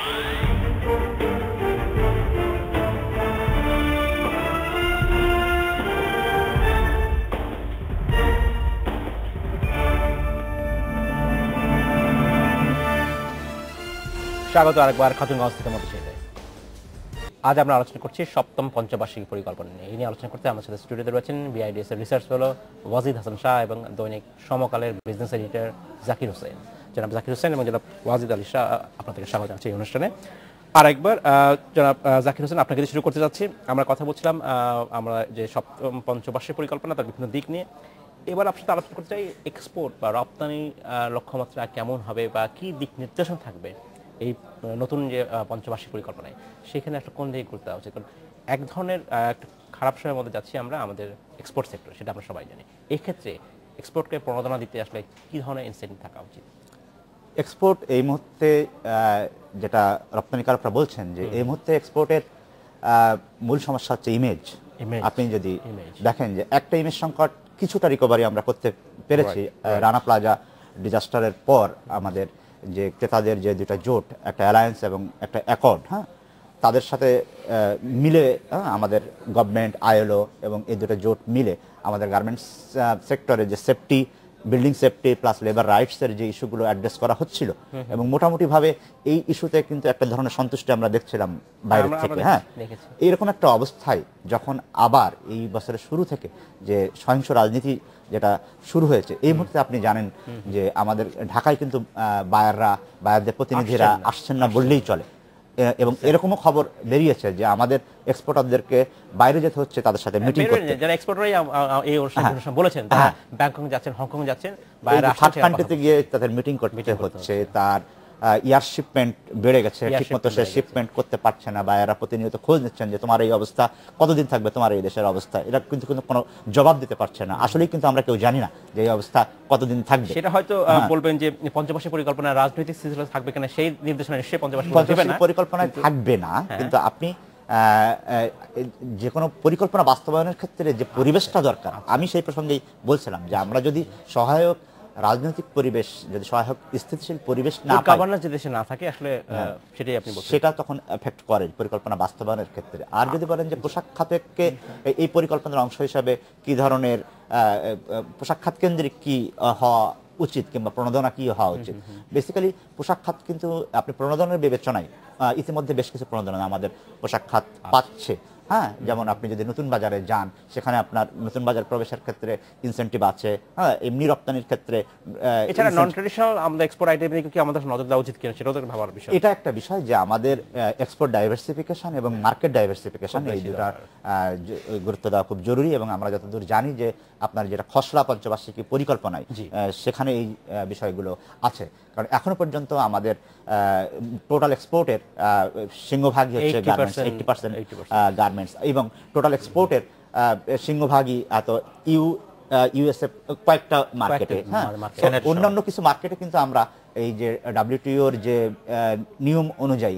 স্বাগত আরেকবার খাতুনগঞ্জ থেকে মতিঝিলে। আজ আমরা আলোচনা করছি সপ্তম পঞ্চবার্ষিক পরিকল্পনা নিয়ে। এই নিয়ে আলোচনা করতে আমার সাথে স্টুডিওতে রয়েছেন বিআইডিএস এর রিসার্চ ফেলো ওয়াজিদ হাসান শাহ এবং দৈনিক সমকালের বিজনেস এডিটর জাকির হোসেন। জনাব জাকির হোসেন এবং জনাব ওয়াজিদ আলী শাহ, আপনাদেরকে স্বাগত জানাচ্ছি এই অনুষ্ঠানে। আরেকবার জনাব জাকির হোসেন, আপনাকে দিয়ে শুরু করতে যাচ্ছি। আমরা কথা বলছিলাম আমরা যে সপ্তম পঞ্চবার্ষিক পরিকল্পনা তার বিভিন্ন দিক নিয়ে। এবার আপনার সাথে আলোচনা করতে চাই এক্সপোর্ট বা রপ্তানি লক্ষ্যমাত্রা কেমন হবে বা কি দিক নির্দেশন থাকবে এই নতুন যে পঞ্চবার্ষিক পরিকল্পনায়, সেখানে একটা কোন দিকে গুরুত্ব দেওয়া উচিত? কারণ এক ধরনের একটা খারাপ সময়ের মধ্যে যাচ্ছি আমরা আমাদের এক্সপোর্ট সেক্টর, সেটা আমরা সবাই জানি। এই ক্ষেত্রে এক্সপোর্টকে প্রণোদনা দিতে আসলে কি ধরনের ইনসেন্টিভ থাকা উচিত? এক্সপোর্ট এই মুহূর্তে যেটা রপ্তানিকারকরা বলছেন যে এই মুহূর্তে এক্সপোর্টের মূল সমস্যা হচ্ছে ইমেজ। আপনি যদি দেখেন যে একটা ইমেজ সংকট, কিছুটা রিকভারি আমরা করতে পেরেছি রানা প্লাজা ডিজাস্টারের পর। আমাদের যে ক্রেতাদের যে দুটা জোট, একটা অ্যালায়েন্স এবং একটা অ্যাকর্ড, তাদের সাথে মিলে আমাদের গভর্নমেন্ট, আইএলও এবং এই দুটো জোট মিলে আমাদের গার্মেন্টস সেক্টরে যে safety, building safety plus labour রাইটসের যে ইস্যুগুলো অ্যাড্রেস করা হচ্ছিল এবং মোটামুটিভাবে এই ইস্যুতে কিন্তু একটা ধরনের সন্তুষ্টি আমরা দেখছিলাম বাইরে থেকে। এইরকম একটা অবস্থায় যখন আবার এই বছরের শুরু থেকে যে সহিংস রাজনীতি যেটা শুরু হয়েছে, এই মুহূর্তে আপনি জানেন যে আমাদের ঢাকায় কিন্তু বায়ারদের প্রতিনিধিরা আসছেন না বললেই চলে। এবং এরকমও খবর বেরিয়েছে যে আমাদের এক্সপোর্টারদেরকে বাইরে যেতে হচ্ছে তাদের সাথে মিটিং করতে। যারা এক্সপোর্টারই এই অনুষ্ঠানে বলেছেন তারা ব্যাংকক যাচ্ছেন, হংকং যাচ্ছেন, বাইরে থার্ড কান্ট্রিতে গিয়ে তাদের মিটিং করতে হচ্ছে। তার ইয়ার শিপমেন্ট বেড়ে গেছে, ঠিকমতো সে শিপমেন্ট করতে পারছে না। বায়াররা প্রতিনিয়ত খোঁজ নিচ্ছেন যে তোমার এই অবস্থা কতদিন থাকবে, তোমার এই দেশের অবস্থা। এটা কিন্তু কোনো জবাব দিতে পারছে না। আসলেই কিন্তু আমরা কেউ জানি না যে এই অবস্থা কতদিন থাকবে। সেটা হয়তো বলবেন যে পঞ্চবার্ষিক পরিকল্পনা রাজনৈতিক স্থিতিশীলতা থাকবে কিনা সেই নির্দেশনা নিশ্চয়ই পঞ্চবার্ষিক পরিকল্পনায় থাকবে না, কিন্তু আপনি যে কোনো পরিকল্পনা বাস্তবায়নের ক্ষেত্রে যে পরিবেশটা দরকার, আমি সেই প্রসঙ্গেই বলছিলাম যে আমরা যদি সহায়ক রাজনৈতিক পরিবেশ, যদি সহায়ক স্থিতিশীল পরিবেশ না পাই, গভর্নেন্স যে দেশে না থাকে, আসলে সেটাই আপনি বলছেন, সেটা তখন এফেক্ট করে পরিকল্পনা বাস্তবায়নের ক্ষেত্রে। আর যদি বলেন যে পোশাক খাতকে এই পরিকল্পনার অংশ হিসাবে কি ধরনের পোশাক খাত কেন্দ্রিক কি হওয়া উচিত কিংবা প্রণোদনা কি হওয়া উচিত, বেসিক্যালি পোশাক খাত কিন্তু আপনি প্রণোদনের বিবেচনায় ইতিমধ্যে বেশ কিছু প্রণোদনা আমাদের পোশাক খাত পাচ্ছে। যেমন আপনি যদি নতুন বাজারে যান, সেখানে আপনার নতুন বাজার প্রবেশের ক্ষেত্রে ইনসেন্টিভ আছে। এমনি রপ্তানির ক্ষেত্রে এছাড়া নন ট্রেডিশনাল আমাদের এক্সপোর্ট আইটেমে কি আমাদের নজর দেওয়া উচিত কিনা, সেটাও তো ভাবার বিষয়। এটা একটা বিষয় যে আমাদের এক্সপোর্ট ডাইভার্সিফিকেশন এবং মার্কেট ডাইভার্সিফিকেশন, এই দুটার গুরুত্ব দেওয়া খুব জরুরি। এবং আমরা যতদূর জানি যে আপনার যেটা খসড়া পঞ্চবার্ষিকী পরিকল্পনায়, সেখানে এই বিষয়গুলো আছে। কারণ এখনো পর্যন্ত আমাদের টোটাল এক্সপোর্টের সিংহভাগই হচ্ছে গার্মেন্টস, 80% গার্মেন্টস, এবং টোটাল এক্সপোর্টের সিংহভাগই ইউএসএ কয়েকটা মার্কেটে। অন্যান্য কিছু মার্কেটে কিন্তু আমরা এই যে WTOর যে নিয়ম অনুযায়ী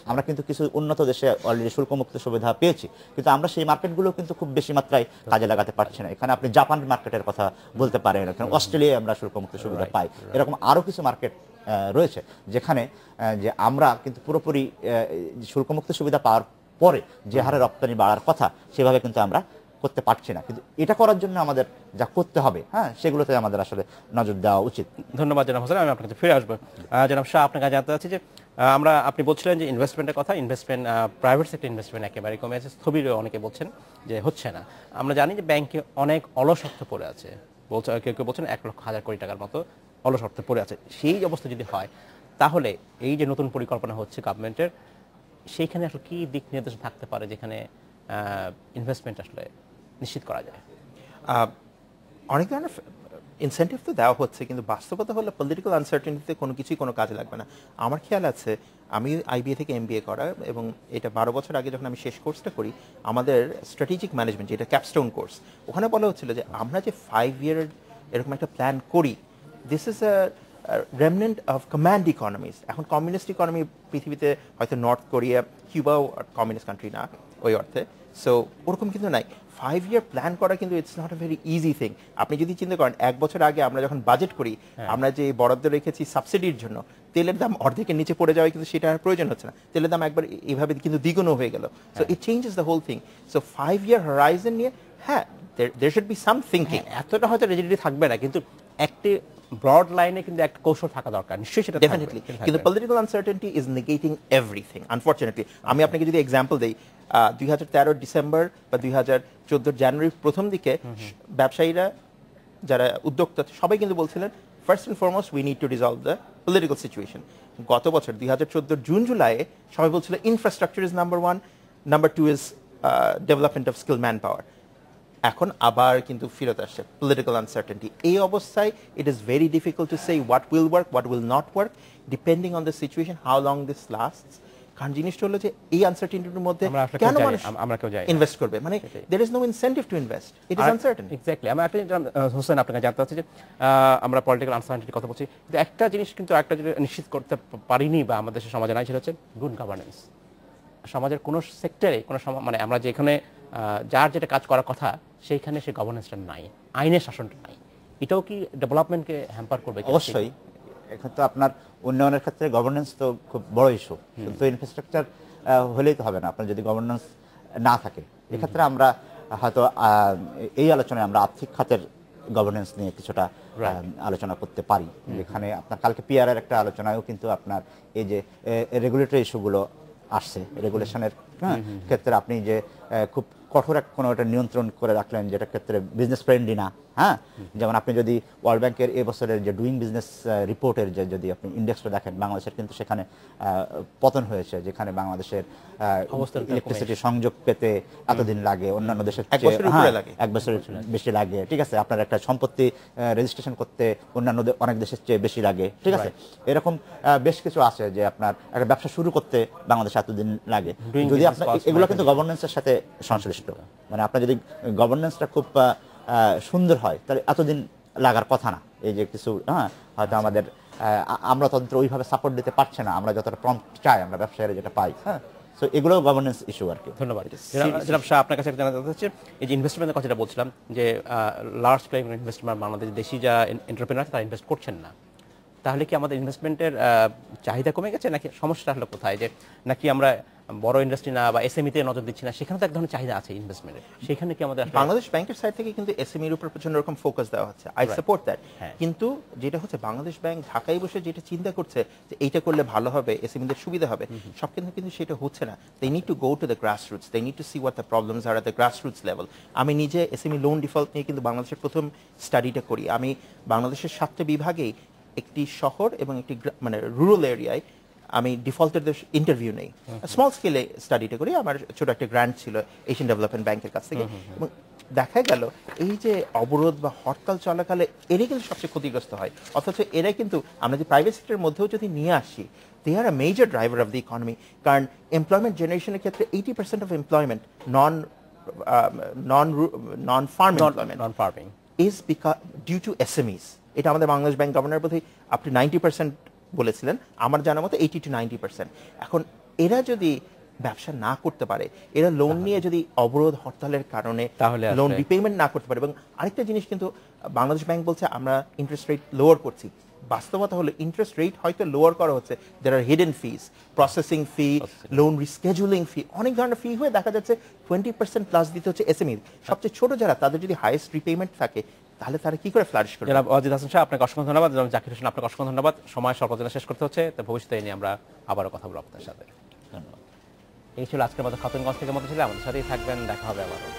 আমরা কিন্তু কিছু উন্নত দেশে অলরেডি শুল্কমুক্ত সুবিধা পেয়েছি, কিন্তু আমরা সেই মার্কেটগুলো কিন্তু খুব বেশি মাত্রায় কাজে লাগাতে পারছি না। এখানে আপনি জাপান মার্কেটের কথা বলতে পারেন, এখানে অস্ট্রেলিয়ায় আমরা শুল্কমুক্ত সুবিধা পাই। এরকম আরও কিছু মার্কেট রয়েছে যেখানে যে আমরা কিন্তু পুরোপুরি শুল্কমুক্ত সুবিধা পাওয়ার পরে যে হারে রপ্তানি বাড়ার কথা, সেভাবে কিন্তু আমরা করতে পারছি না। কিন্তু এটা করার জন্য আমাদের যা করতে হবে, সেগুলোতে আমাদের আসলে নজর দেওয়া উচিত। ধন্যবাদ জনাব হোসেন, আমি আপনার কাছে ফিরে আসবো। জনাব শাহ, আপনার কাছে জানতে চাচ্ছি যে আপনি বলছিলেন যে ইনভেস্টমেন্টের কথা, ইনভেস্টমেন্ট প্রাইভেট সেক্টর ইনভেস্টমেন্ট একেবারে কমে আছে, স্থবির অনেকে বলছেন যে হচ্ছে না। আমরা জানি যে ব্যাংকে অনেক অলস অর্থ পড়ে আছে, কেউ কেউ বলছেন 1,00,000 কোটি টাকার মতো অলস অর্থ পড়ে আছে। সেই অবস্থা যদি হয়, তাহলে এই যে নতুন পরিকল্পনা হচ্ছে গভর্নমেন্টের, সেইখানে আসলে কি দিক নির্দেশ থাকতে পারে যেখানে ইনভেস্টমেন্ট আসলে নিশ্চিত করা যায়? অনেক ধরনের ইনসেন্টিভ তো দেওয়া হচ্ছে, কিন্তু বাস্তবতা হলো পলিটিক্যাল আনসার্টেনিটিতে কোনো কিছুই কোনো কাজে লাগবে না। আমার খেয়াল আছে, আমি IBA থেকে MBA করা, এবং এটা 12 বছর আগে যখন আমি শেষ কোর্সটা করি, আমাদের স্ট্র্যাটেজিক ম্যানেজমেন্ট, যেটা ক্যাপস্টোন কোর্স, ওখানে বলা হচ্ছিল যে আমরা যে 5 ইয়ার এরকম একটা প্ল্যান করি, this is remnant of command economies. এখন কমিউনিস্ট ইকোনমি পৃথিবীতে হয়তো নর্থ কোরিয়া, কিউবাও কমিউনিস্ট কান্ট্রি না ওই অর্থে, সো ওরকম কিন্তু নাই। 5 ইয়ার প্ল্যান করা কিন্তু it's not a very easy thing. আপনি যদি চিন্তা করেন 1 বছর আগে আমরা যখন বাজেট করি, আমরা যে বরাদ্দ রেখেছি সাবসিডির জন্য, তেলের দাম অর্ধেকের নিচে পড়ে যাওয়ায় কিন্তু সেটা আর প্রয়োজন হচ্ছে না, তেলের দাম একবার এভাবে কিন্তু দ্বিগুণ হয়ে গেল। So it changes the whole thing. So 5 year horizon নিয়ে হ্যাঁ there should be some thinking. এতটা হয়তো রিজিডিটি থাকবে না, কিন্তু একটি ব্রড লাইনে কিন্তু একটা কৌশল থাকা দরকার, নিশ্চয়ই সেটা Definitely. কিন্তু political uncertainty is negating everything, unfortunately. আমি আপনাকে যদি এক্সাম্পল দেই, 2013 ডিসেম্বর বা 2014 জানুয়ারির প্রথম দিকে ব্যবসায়ীরা যারা উদ্যোক্তা সবাই কিন্তু বলছিলেন first and foremost we need to resolve the political situation. গত বছর 2014 জুন জুলাইয়ে সবাই বলছিল infrastructure is number 1, number 2 is development of skill man power. এখন আবার কিন্তু ফিরত আসছে পলিটিক্যাল আনসার্টেনটি। এই অবস্থায় it is very difficult to say what will work, what will not work, depending on the situation, how long this lasts. কারণ জিনিসটা হলো যে এই আনসার্টেনটির মধ্যে কেন মানুষ ইনভেস্ট করবে, মানে there is no incentive to invest, it is uncertain. Exactly. আমি একটা হোসেন আপনাকে জানতে চাচ্ছি যে আমরা পলিটিক্যাল আনসার্টেনটির কথা বলছি, কিন্তু একটা জিনিস কিন্তু একটা জিনিস নিশ্চিত করতে পারিনি বা আমাদের দেশের সমাজে নাই, সেটা হচ্ছে গুড গভর্নেন্স। সমাজের কোনো সেক্টরে কোনো মানে আমরা যেখানে যার যেটা কাজ করার কথা সেইখানে সে গভর্নেন্সটা নাই, আইনের শাসনটা নাই, এটাও কি ডেভেলপমেন্টকে হ্যাম্পার করবে? অবশ্যই। এখন তো আপনার উন্নয়নের ক্ষেত্রে গভর্নেন্স তো খুব বড় ইস্যু, কিন্তু ইনফ্রাস্ট্রাকচার হলেই তো হবে না আপনার যদি গভর্নেন্স না থাকে। এক্ষেত্রে আমরা হয়তো এই আলোচনায় আমরা আর্থিক খাতের গভর্নেন্স নিয়ে কিছুটা আলোচনা করতে পারি, যেখানে আপনার কালকে পিআরের একটা আলোচনায়ও কিন্তু আপনার এই যে রেগুলেটরি ইস্যুগুলো আসছে, রেগুলেশনের ক্ষেত্রে আপনি যে খুব কঠোর কোনো একটা নিয়ন্ত্রণ করে রাখলেন যেটা ক্ষেত্রে বিজনেস ফ্রেন্ডলি না। হ্যাঁ, যেমন আপনি যদি ওয়ার্ল্ড ব্যাংকের এবছরের যে ডুইং বিজনেস রিপোর্টের যে যদি আপনি ইন্ডেক্সটা দেখেন, বাংলাদেশের কিন্তু সেখানে পতন হয়েছে, যেখানে বাংলাদেশের ইলেকট্রিসিটি সংযোগ পেতে এতদিন লাগে, অন্যান্য দেশের 1 বছরের বেশি লাগে। ঠিক আছে, আপনার একটা সম্পত্তি রেজিস্ট্রেশন করতে অন্যান্য অনেক দেশের চেয়ে বেশি লাগে। ঠিক আছে, এরকম বেশ কিছু আছে যে আপনার একটা ব্যবসা শুরু করতে বাংলাদেশে এতদিন লাগে। যদি আপনার এগুলো কিন্তু গভর্নেন্সের সাথে সংশ্লিষ্ট, মানে আপনার যদি গভর্নেন্সটা খুব সুন্দর হয় তাহলে এতদিন লাগার কথা না। এই যে কিছু হয়তো আমাদের আমরা তন্ত্র ওইভাবে সাপোর্ট দিতে পারছে না, আমরা যতটা প্রম্পট চাই আমরা ব্যবসায়ীরা যেটা পাই। হ্যাঁ, সো এগুলো গভর্নেন্স ইস্যু আর কি। ধন্যবাদ। জনাব শাহ, আপনার কাছে জানাতে হচ্ছে এই যে ইনভেস্টমেন্টের কথাটা বলছিলাম যে লার্জ স্কেল ইনভেস্টমেন্ট বাংলাদেশ দেশি যা এন্টারপ্রেনার তারা ইনভেস্ট করছেন না, তাহলে কি আমাদের ইনভেস্টমেন্টের চাহিদা কমে গেছে, নাকি সমস্যাটা হলো কোথায়, যে নাকি আমরা বড় ইন্ডাস্ট্রি না বা এসএমইতে নজর দিচ্ছি না? সেখানে তো এক ধরনের চাহিদা আছে ইনভেস্টমেন্টের, সেখানে কি আমাদের বাংলাদেশ ব্যাংকের সাইড থেকে কিন্তু এসএমইর উপর প্রচন্ড রকম ফোকাস দেওয়া হচ্ছে, আই সাপোর্ট দ্যাট। কিন্তু যেটা হচ্ছে বাংলাদেশ ব্যাংক ঢাকায় বসে যেটা চিন্তা করছে যে এইটা করলে ভালো হবে, এসএমইদের সুবিধা হবে, সব কিন্তু সেটা হচ্ছে না। They need to go to the grass roots, they need to see what the problems are at the grass roots level. আমি নিজে এসএমই লোন ডিফল্ট নিয়ে কিন্তু বাংলাদেশের প্রথম স্টাডিটা করি। আমি বাংলাদেশের 7টা বিভাগেই একটি শহর এবং একটি মানে রুরাল এরিয়ায় আমি ডিফল্টের ইন্টারভিউ নেই, স্মল স্কেলে স্টাডিটা করি। আমার ছোট একটা গ্র্যান্ট ছিল এশিয়ান ডেভেলপমেন্ট ব্যাংকের কাছ থেকে, এবং দেখা গেল এই যে অবরোধ বা হরতাল চলাকালে এরাই কিন্তু সবচেয়ে ক্ষতিগ্রস্ত হয়। অথচ এরাই কিন্তু আমরা যে প্রাইভেট সেক্টরের মধ্যেও যদি নিয়ে আসি, they are a major driver of the economy. কারণ এমপ্লয়মেন্ট জেনারেশনের ক্ষেত্রে 80% of employment non farm employment is due to SMEs. এটা আমাদের বাংলাদেশ ব্যাংক গভর্নর বোধহয় আপনি 90% বলেছিলেন, আমার জানা মতো 80 to 90%। এখন এরা যদি ব্যবসা না করতে পারে, এরা লোন নিয়ে যদি অবরোধ হরতালের কারণে লোন রিপেমেন্ট না করতে পারে, এবং আরেকটা জিনিস কিন্তু বাংলাদেশ ব্যাংক বলছে আমরা ইন্টারেস্ট রেট লোয়ার করছি, বাস্তবতা হলো ইন্টারেস্ট রেট হয়তো লোয়ার করা হচ্ছে, দের আর হিডেন ফিস, প্রসেসিং ফি, লোন রিস্কেজুলিং ফি, অনেক ধরনের ফি হয়ে দেখা যাচ্ছে 20% প্লাস দিতে হচ্ছে এসএমই। সবচেয়ে ছোট যারা, তাদের যদি হাইয়েস্ট রিপেমেন্ট থাকে তাহলে তারা কি করে ফ্লারিশ করবে? জনাব ওয়াজিদ হাসান শাহ, আপনাকে অসংখ্য ধন্যবাদ। জনাব জাকির হোসেন, আপনাকে অসংখ্য ধন্যবাদ। সময় স্বল্প শেষ করতে হচ্ছে, তো ভবিষ্যতে নিয়ে আমরা আবারও কথা বলবো আপনার সাথে। ধন্যবাদ। এই ছিল আজকের মতো খাতুনগঞ্জ থেকে মতো ছিল, আমাদের সাথেই থাকবেন, দেখা হবে আবারও।